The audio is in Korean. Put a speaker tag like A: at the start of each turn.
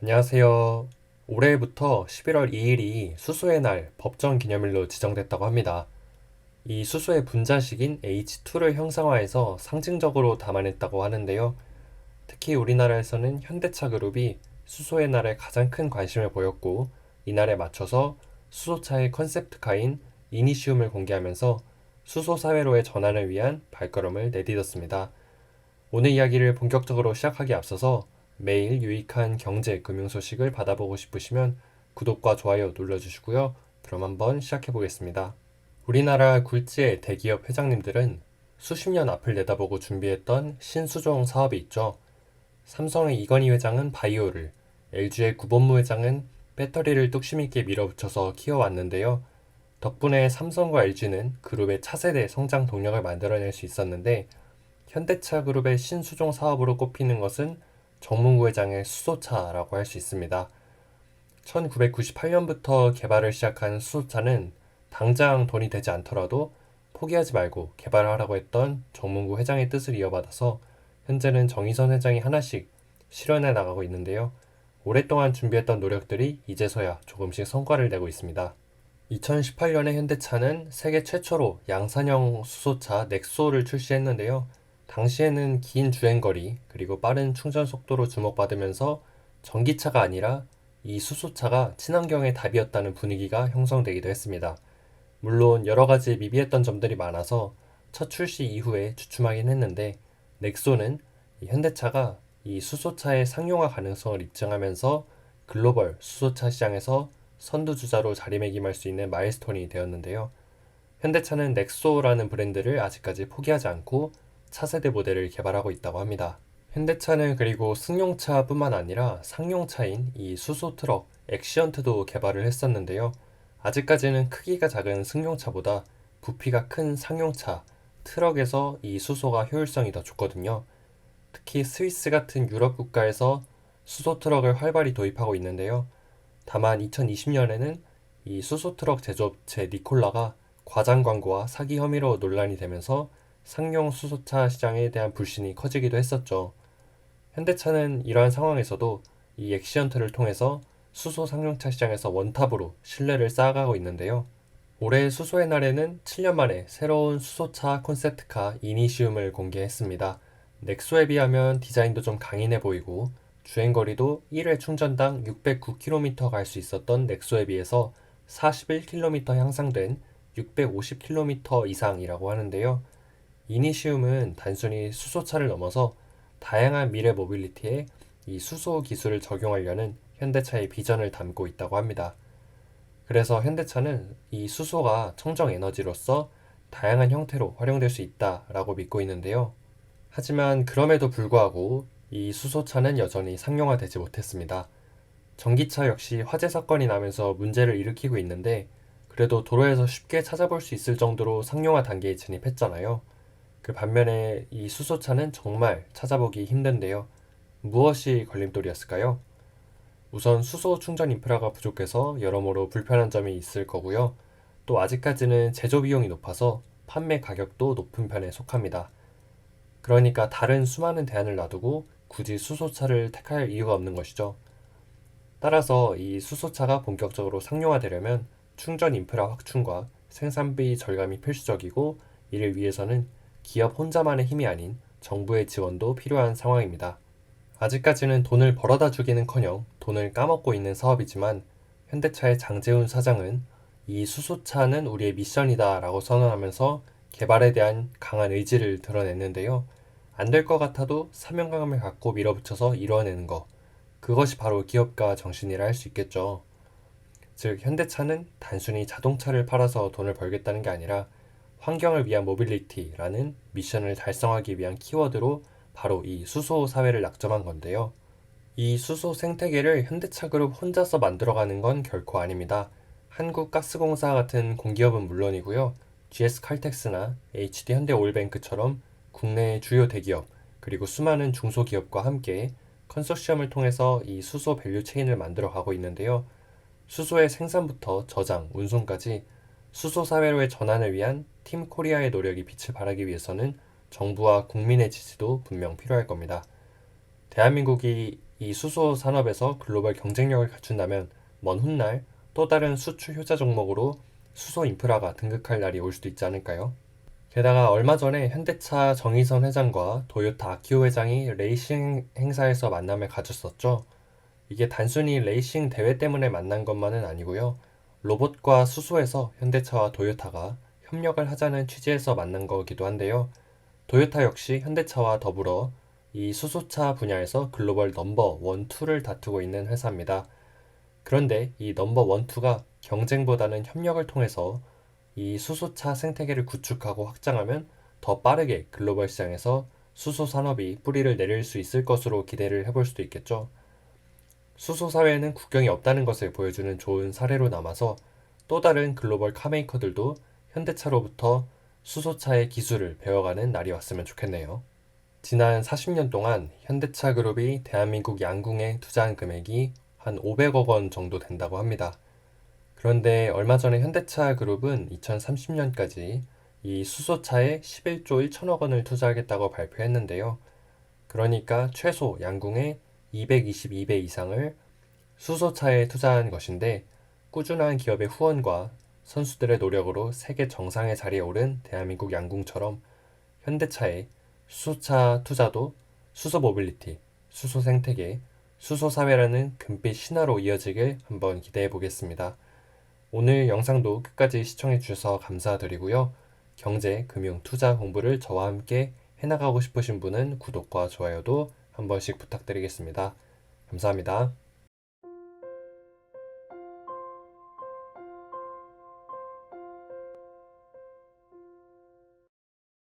A: 안녕하세요. 올해부터 11월 2일이 수소의 날 법정 기념일로 지정됐다고 합니다. 이 수소의 분자식인 H2를 형상화해서 상징적으로 담아냈다고 하는데요. 특히 우리나라에서는 현대차 그룹이 수소의 날에 가장 큰 관심을 보였고, 이날에 맞춰서 수소차의 컨셉트카인 이니시움을 공개하면서 수소 사회로의 전환을 위한 발걸음을 내딛었습니다. 오늘 이야기를 본격적으로 시작하기 앞서서 매일 유익한 경제, 금융 소식을 받아보고 싶으시면 구독과 좋아요 눌러주시고요. 그럼 한번 시작해 보겠습니다. 우리나라 굴지의 대기업 회장님들은 수십 년 앞을 내다보고 준비했던 신수종 사업이 있죠. 삼성의 이건희 회장은 바이오를, LG의 구본무 회장은 배터리를 뚝심 있게 밀어붙여서 키워왔는데요. 덕분에 삼성과 LG는 그룹의 차세대 성장 동력을 만들어낼 수 있었는데, 현대차 그룹의 신수종 사업으로 꼽히는 것은 정문구 회장의 수소차라고 할 수 있습니다. 1998년부터 개발을 시작한 수소차는 당장 돈이 되지 않더라도 포기하지 말고 개발하라고 했던 정문구 회장의 뜻을 이어받아서 현재는 정의선 회장이 하나씩 실현해 나가고 있는데요. 오랫동안 준비했던 노력들이 이제서야 조금씩 성과를 내고 있습니다. 2018년에 현대차는 세계 최초로 양산형 수소차 넥소를 출시했는데요. 당시에는 긴 주행거리 그리고 빠른 충전 속도로 주목받으면서 전기차가 아니라 이 수소차가 친환경의 답이었다는 분위기가 형성되기도 했습니다. 물론 여러 가지 미비했던 점들이 많아서 첫 출시 이후에 주춤하긴 했는데, 넥소는 이 현대차가 이 수소차의 상용화 가능성을 입증하면서 글로벌 수소차 시장에서 선두주자로 자리매김할 수 있는 마일스톤이 되었는데요. 현대차는 넥소라는 브랜드를 아직까지 포기하지 않고 차세대 모델을 개발하고 있다고 합니다. 현대차는 그리고 승용차뿐만 아니라 상용차인 이 수소 트럭 엑시언트도 개발을 했었는데요. 아직까지는 크기가 작은 승용차보다 부피가 큰 상용차 트럭에서 이 수소가 효율성이 더 좋거든요. 특히 스위스 같은 유럽 국가에서 수소 트럭을 활발히 도입하고 있는데요. 다만 2020년에는 이 수소 트럭 제조업체 니콜라가 과장 광고와 사기 혐의로 논란이 되면서 상용 수소차 시장에 대한 불신이 커지기도 했었죠. 현대차는 이러한 상황에서도 이 엑시언트를 통해서 수소 상용차 시장에서 원탑으로 신뢰를 쌓아가고 있는데요. 올해 수소의 날에는 7년 만에 새로운 수소차 콘셉트카 이니시움을 공개했습니다. 넥소에 비하면 디자인도 좀 강인해 보이고 주행거리도 1회 충전당 609km 갈 수 있었던 넥소에 비해서 41km 향상된 650km 이상이라고 하는데요. 이니시움은 단순히 수소차를 넘어서 다양한 미래 모빌리티에 이 수소 기술을 적용하려는 현대차의 비전을 담고 있다고 합니다. 그래서 현대차는 이 수소가 청정 에너지로서 다양한 형태로 활용될 수 있다라고 믿고 있는데요. 하지만 그럼에도 불구하고 이 수소차는 여전히 상용화되지 못했습니다. 전기차 역시 화재 사건이 나면서 문제를 일으키고 있는데, 그래도 도로에서 쉽게 찾아볼 수 있을 정도로 상용화 단계에 진입했잖아요. 그 반면에 이 수소차는 정말 찾아보기 힘든데요. 무엇이 걸림돌이었을까요? 우선 수소 충전 인프라가 부족해서 여러모로 불편한 점이 있을 거고요. 또 아직까지는 제조 비용이 높아서 판매 가격도 높은 편에 속합니다. 그러니까 다른 수많은 대안을 놔두고 굳이 수소차를 택할 이유가 없는 것이죠. 따라서 이 수소차가 본격적으로 상용화되려면 충전 인프라 확충과 생산비 절감이 필수적이고, 이를 위해서는 기업 혼자만의 힘이 아닌 정부의 지원도 필요한 상황입니다. 아직까지는 돈을 벌어다 주기는커녕 돈을 까먹고 있는 사업이지만, 현대차의 장재훈 사장은 이 수소차는 우리의 미션이다 라고 선언하면서 개발에 대한 강한 의지를 드러냈는데요. 안 될 것 같아도 사명감을 갖고 밀어붙여서 이뤄내는 것, 그것이 바로 기업가 정신이라 할 수 있겠죠. 즉, 현대차는 단순히 자동차를 팔아서 돈을 벌겠다는 게 아니라 환경을 위한 모빌리티라는 미션을 달성하기 위한 키워드로 바로 이 수소 사회를 낙점한 건데요. 이 수소 생태계를 현대차 그룹 혼자서 만들어가는 건 결코 아닙니다. 한국가스공사 같은 공기업은 물론이고요. GS칼텍스나 HD현대오일뱅크처럼 국내의 주요 대기업, 그리고 수많은 중소기업과 함께 컨소시엄을 통해서 이 수소 밸류 체인을 만들어가고 있는데요. 수소의 생산부터 저장, 운송까지 수소 사회로의 전환을 위한 팀 코리아의 노력이 빛을 발하기 위해서는 정부와 국민의 지지도 분명 필요할 겁니다. 대한민국이 이 수소 산업에서 글로벌 경쟁력을 갖춘다면 먼 훗날 또 다른 수출 효자 종목으로 수소 인프라가 등극할 날이 올 수도 있지 않을까요? 게다가 얼마 전에 현대차 정의선 회장과 도요타 아키오 회장이 레이싱 행사에서 만남을 가졌었죠. 이게 단순히 레이싱 대회 때문에 만난 것만은 아니고요. 로봇과 수소에서 현대차와 도요타가 협력을 하자는 취지에서 만난 거기도 한데요. 도요타 역시 현대차와 더불어 이 수소차 분야에서 글로벌 넘버 1, 2를 다투고 있는 회사입니다. 그런데 이 넘버 1, 2가 경쟁보다는 협력을 통해서 이 수소차 생태계를 구축하고 확장하면 더 빠르게 글로벌 시장에서 수소 산업이 뿌리를 내릴 수 있을 것으로 기대를 해볼 수도 있겠죠. 수소 사회에는 국경이 없다는 것을 보여주는 좋은 사례로 남아서 또 다른 글로벌 카메이커들도 현대차로부터 수소차의 기술을 배워가는 날이 왔으면 좋겠네요. 지난 40년 동안 현대차 그룹이 대한민국 양궁에 투자한 금액이 한 500억 원 정도 된다고 합니다. 그런데 얼마 전에 현대차 그룹은 2030년까지 이 수소차에 11조 1천억 원을 투자하겠다고 발표했는데요. 그러니까 최소 양궁의 222배 이상을 수소차에 투자한 것인데 꾸준한 기업의 후원과 선수들의 노력으로 세계 정상의 자리에 오른 대한민국 양궁처럼 현대차의 수소차 투자도 수소 모빌리티, 수소 생태계, 수소 사회라는 금빛 신화로 이어지길 한번 기대해 보겠습니다. 오늘 영상도 끝까지 시청해 주셔서 감사드리고요. 경제, 금융, 투자 공부를 저와 함께 해나가고 싶으신 분은 구독과 좋아요도 한 번씩 부탁드리겠습니다. 감사합니다.